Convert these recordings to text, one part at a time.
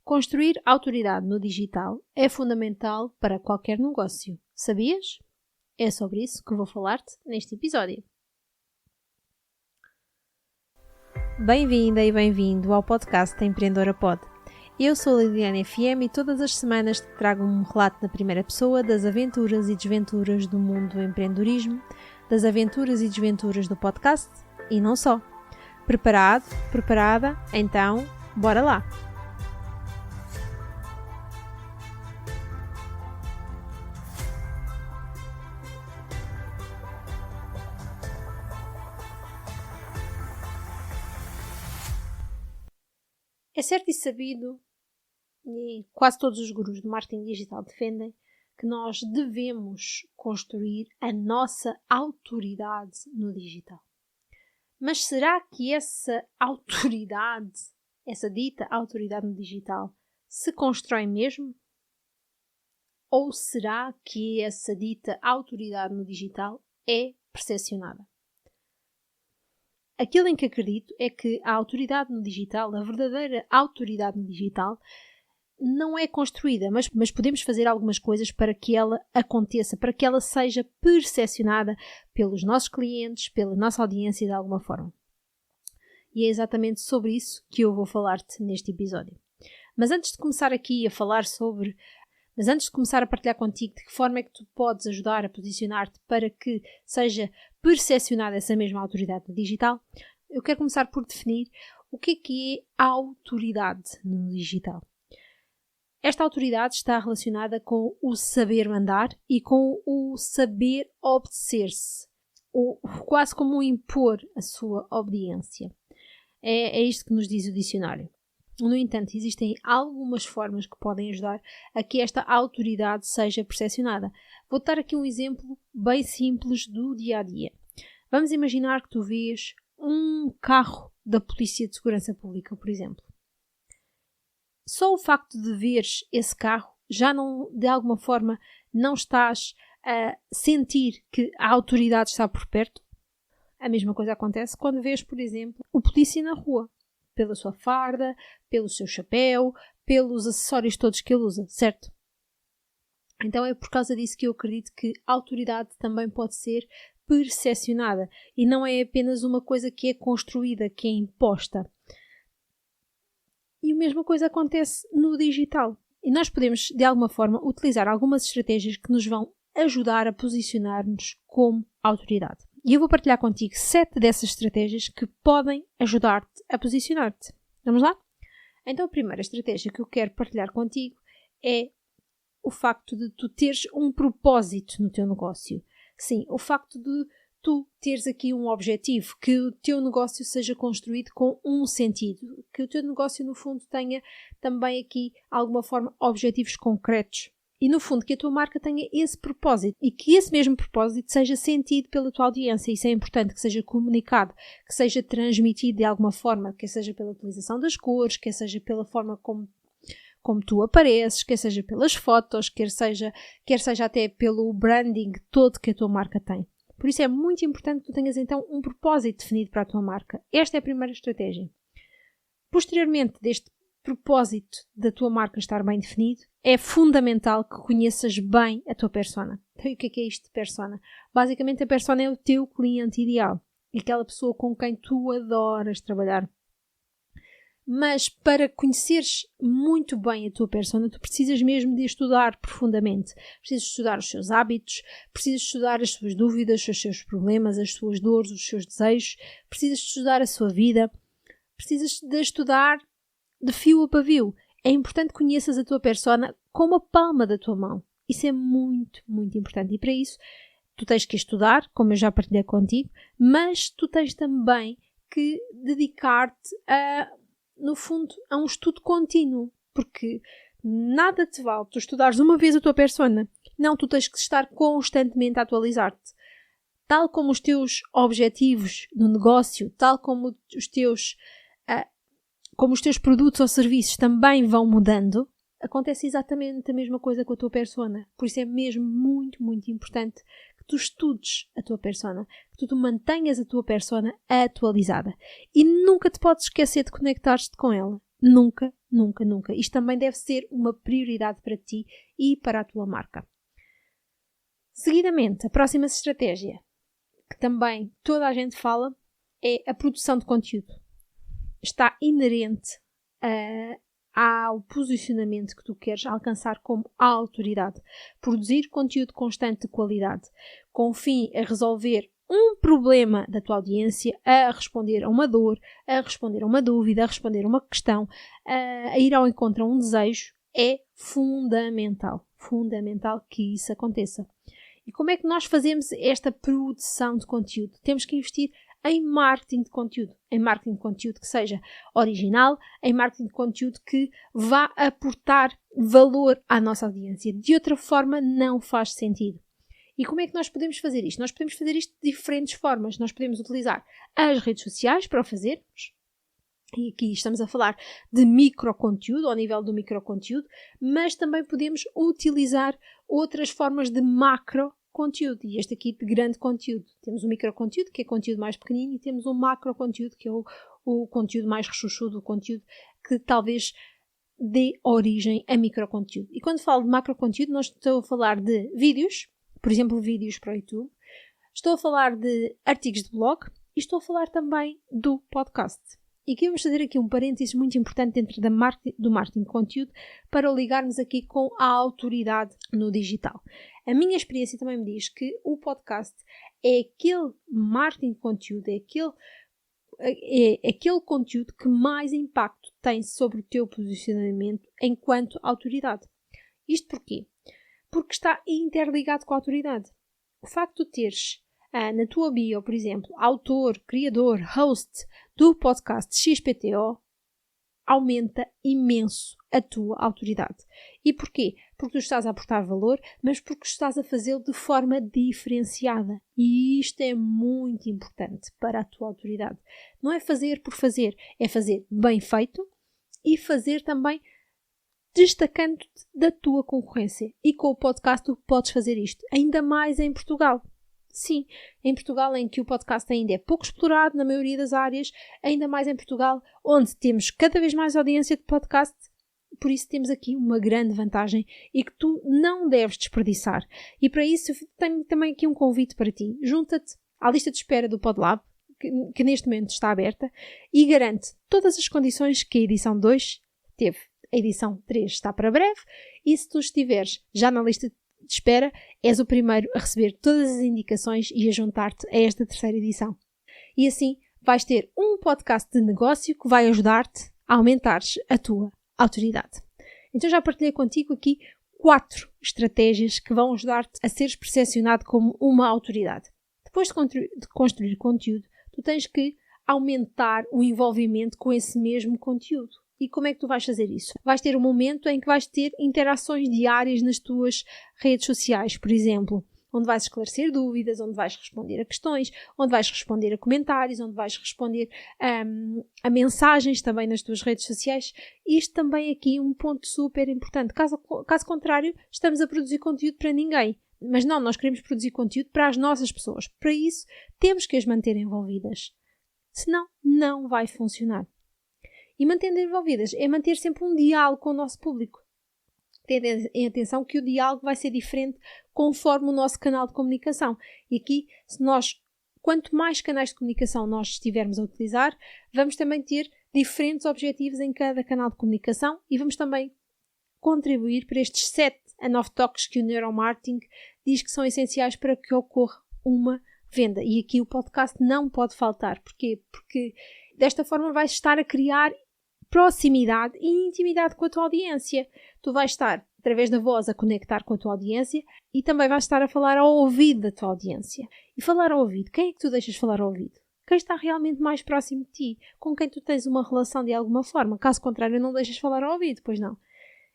Construir autoridade no digital é fundamental para qualquer negócio. Sabias? É sobre isso que vou falar-te neste episódio. Bem-vinda e bem-vindo ao podcast da Empreendedora Pod. Eu sou a Liliana FM e todas as semanas te trago um relato na primeira pessoa das aventuras e desventuras do mundo do empreendedorismo, das aventuras e desventuras do podcast e não só. Preparado? Preparada? Então, bora lá! É certo e sabido, e quase todos os gurus do marketing digital defendem, que nós devemos construir a nossa autoridade no digital. Mas será que essa autoridade, essa dita autoridade no digital, se constrói mesmo? Ou será que essa dita autoridade no digital é percepcionada? Aquilo em que acredito é que a autoridade no digital, a verdadeira autoridade no digital, não é construída, mas podemos fazer algumas coisas para que ela aconteça, para que ela seja percepcionada pelos nossos clientes, pela nossa audiência de alguma forma. E é exatamente sobre isso que eu vou falar-te neste episódio. Mas antes de começar a partilhar contigo de que forma é que tu podes ajudar a posicionar-te para que seja percepcionada essa mesma autoridade no digital, eu quero começar por definir o que é a autoridade no digital. Esta autoridade está relacionada com o saber mandar e com o saber obedecer-se, quase como impor a sua obediência. É isto que nos diz o dicionário. No entanto, existem algumas formas que podem ajudar a que esta autoridade seja percepcionada. Vou dar aqui um exemplo bem simples do dia-a-dia. Vamos imaginar que tu vês um carro da Polícia de Segurança Pública, por exemplo. Só o facto de veres esse carro, já não, de alguma forma, não estás a sentir que a autoridade está por perto? A mesma coisa acontece quando vês, por exemplo, o polícia na rua. Pela sua farda, pelo seu chapéu, pelos acessórios todos que ele usa, certo? Então é por causa disso que eu acredito que a autoridade também pode ser percepcionada e não é apenas uma coisa que é construída, que é imposta. E a mesma coisa acontece no digital. E nós podemos, de alguma forma, utilizar algumas estratégias que nos vão ajudar a posicionar-nos como autoridade. E eu vou partilhar contigo 7 dessas estratégias que podem ajudar-te a posicionar-te. Vamos lá? Então a primeira estratégia que eu quero partilhar contigo é o facto de tu teres um propósito no teu negócio. Sim, o facto de tu teres aqui um objetivo, que o teu negócio seja construído com um sentido, que o teu negócio no fundo tenha também aqui, de alguma forma, objetivos concretos. E, no fundo, que a tua marca tenha esse propósito e que esse mesmo propósito seja sentido pela tua audiência. Isso é importante, que seja comunicado, que seja transmitido de alguma forma, quer seja pela utilização das cores, quer seja pela forma como tu apareces, quer seja pelas fotos, quer seja até pelo branding todo que a tua marca tem. Por isso é muito importante que tu tenhas então um propósito definido para a tua marca. Esta é a primeira estratégia. Posteriormente deste propósito da tua marca estar bem definido, é fundamental que conheças bem a tua persona. Então, o que é isto de persona? Basicamente, a persona é o teu cliente ideal. Aquela pessoa com quem tu adoras trabalhar. Mas para conheceres muito bem a tua persona, tu precisas mesmo de estudar profundamente. Precisas estudar os seus hábitos, precisas estudar as suas dúvidas, os seus problemas, as suas dores, os seus desejos. Precisas estudar a sua vida. Precisas de estudar de fio a pavio. É importante que conheças a tua persona como a palma da tua mão. Isso é muito, muito importante. E para isso, tu tens que estudar, como eu já partilhei contigo, mas tu tens também que dedicar-te no fundo, a um estudo contínuo. Porque nada te vale tu estudares uma vez a tua persona. Não, tu tens que estar constantemente a atualizar-te. Tal como os teus objetivos no negócio, tal como os teus produtos ou serviços também vão mudando, acontece exatamente a mesma coisa com a tua persona. Por isso é mesmo muito, muito importante que tu estudes a tua persona, que tu mantenhas a tua persona atualizada. E nunca te podes esquecer de conectar-te com ela. Nunca, nunca, nunca. Isto também deve ser uma prioridade para ti e para a tua marca. Seguidamente, a próxima estratégia, que também toda a gente fala, é a produção de conteúdo. Está inerente ao posicionamento que tu queres alcançar como autoridade. Produzir conteúdo constante de qualidade, com fim a resolver um problema da tua audiência, a responder a uma dor, a responder a uma dúvida, a responder a uma questão, a ir ao encontro a um desejo, é fundamental. Fundamental que isso aconteça. E como é que nós fazemos esta produção de conteúdo? Temos que investir em marketing de conteúdo. Em marketing de conteúdo que seja original, em marketing de conteúdo que vá aportar valor à nossa audiência. De outra forma, não faz sentido. E como é que nós podemos fazer isto? Nós podemos fazer isto de diferentes formas. Nós podemos utilizar as redes sociais para o fazermos. E aqui estamos a falar de microconteúdo, ao nível do microconteúdo, mas também podemos utilizar outras formas de macroconteúdo. E este aqui de grande conteúdo. Temos o microconteúdo, que é conteúdo mais pequenino, e temos o macroconteúdo, que é o conteúdo mais rechuchudo, o conteúdo que talvez dê origem a microconteúdo. E quando falo de macroconteúdo, nós estou a falar de vídeos, por exemplo, vídeos para o YouTube. Estou a falar de artigos de blog e estou a falar também do podcast. E aqui vamos fazer aqui um parênteses muito importante dentro do marketing de conteúdo para o ligarmos aqui com a autoridade no digital. A minha experiência também me diz que o podcast é aquele marketing de conteúdo, é aquele conteúdo que mais impacto tem sobre o teu posicionamento enquanto autoridade. Isto porquê? Porque está interligado com a autoridade. O facto de teres na tua bio, por exemplo, autor, criador, host do podcast XPTO, aumenta imenso a tua autoridade. E porquê? Porque tu estás a aportar valor, mas porque estás a fazê-lo de forma diferenciada. E isto é muito importante para a tua autoridade. Não é fazer por fazer, é fazer bem feito e fazer também destacando-te da tua concorrência. E com o podcast tu podes fazer isto, ainda mais em Portugal. Sim, em Portugal, em que o podcast ainda é pouco explorado na maioria das áreas, ainda mais em Portugal, onde temos cada vez mais audiência de podcast, por isso temos aqui uma grande vantagem e que tu não deves desperdiçar. E para isso tenho também aqui um convite para ti. Junta-te à lista de espera do PodLab, que neste momento está aberta, e garante todas as condições que a edição 2 teve. A edição 3 está para breve e se tu estiveres já na lista de espera, és o primeiro a receber todas as indicações e a juntar-te a esta terceira edição. E assim vais ter um podcast de negócio que vai ajudar-te a aumentares a tua autoridade. Então já partilhei contigo aqui 4 estratégias que vão ajudar-te a seres percepcionado como uma autoridade. Depois de construir conteúdo, tu tens que aumentar o envolvimento com esse mesmo conteúdo. E como é que tu vais fazer isso? Vais ter um momento em que vais ter interações diárias nas tuas redes sociais, por exemplo, onde vais esclarecer dúvidas, onde vais responder a questões, onde vais responder a comentários, onde vais responder a mensagens também nas tuas redes sociais. Isto também aqui é um ponto super importante. Caso contrário, estamos a produzir conteúdo para ninguém. Mas não, nós queremos produzir conteúdo para as nossas pessoas. Para isso, temos que as manter envolvidas. Senão, não vai funcionar. E mantendo envolvidas é manter sempre um diálogo com o nosso público. Tendo em atenção que o diálogo vai ser diferente conforme o nosso canal de comunicação. E aqui, quanto mais canais de comunicação nós estivermos a utilizar, vamos também ter diferentes objetivos em cada canal de comunicação e vamos também contribuir para estes 7 a 9 toques que o neuromarketing diz que são essenciais para que ocorra uma venda. E aqui o podcast não pode faltar. Porquê? Porque desta forma vais estar a criar proximidade e intimidade com a tua audiência. Tu vais estar, através da voz, a conectar com a tua audiência e também vais estar a falar ao ouvido da tua audiência. E falar ao ouvido, quem é que tu deixas falar ao ouvido? Quem está realmente mais próximo de ti? Com quem tu tens uma relação de alguma forma? Caso contrário, não deixas falar ao ouvido, pois não?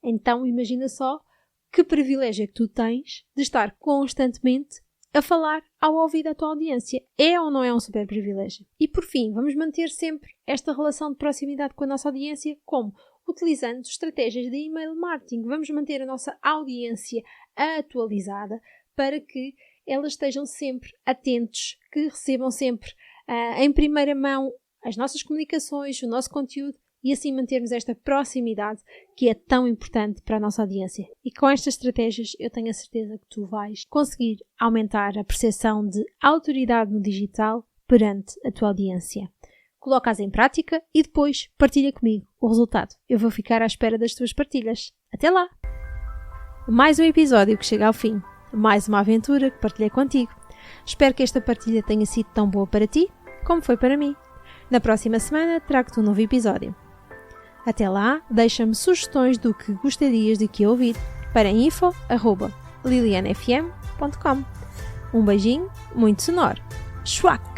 Então, imagina só que privilégio é que tu tens de estar constantemente a falar ao ouvido da tua audiência. É ou não é um super privilégio? E por fim, vamos manter sempre esta relação de proximidade com a nossa audiência como? Utilizando estratégias de email marketing. Vamos manter a nossa audiência atualizada para que elas estejam sempre atentos, que recebam sempre em primeira mão as nossas comunicações, o nosso conteúdo e assim mantermos esta proximidade que é tão importante para a nossa audiência. E com estas estratégias eu tenho a certeza que tu vais conseguir aumentar a percepção de autoridade no digital perante a tua audiência. Coloca-as em prática e depois partilha comigo o resultado. Eu vou ficar à espera das tuas partilhas. Até lá! Mais um episódio que chega ao fim. Mais uma aventura que partilhei contigo. Espero que esta partilha tenha sido tão boa para ti como foi para mim. Na próxima semana trago-te um novo episódio. Até lá, deixa-me sugestões do que gostarias de que ouvir para info@lilianafm.com. Um beijinho muito sonoro. Schwack!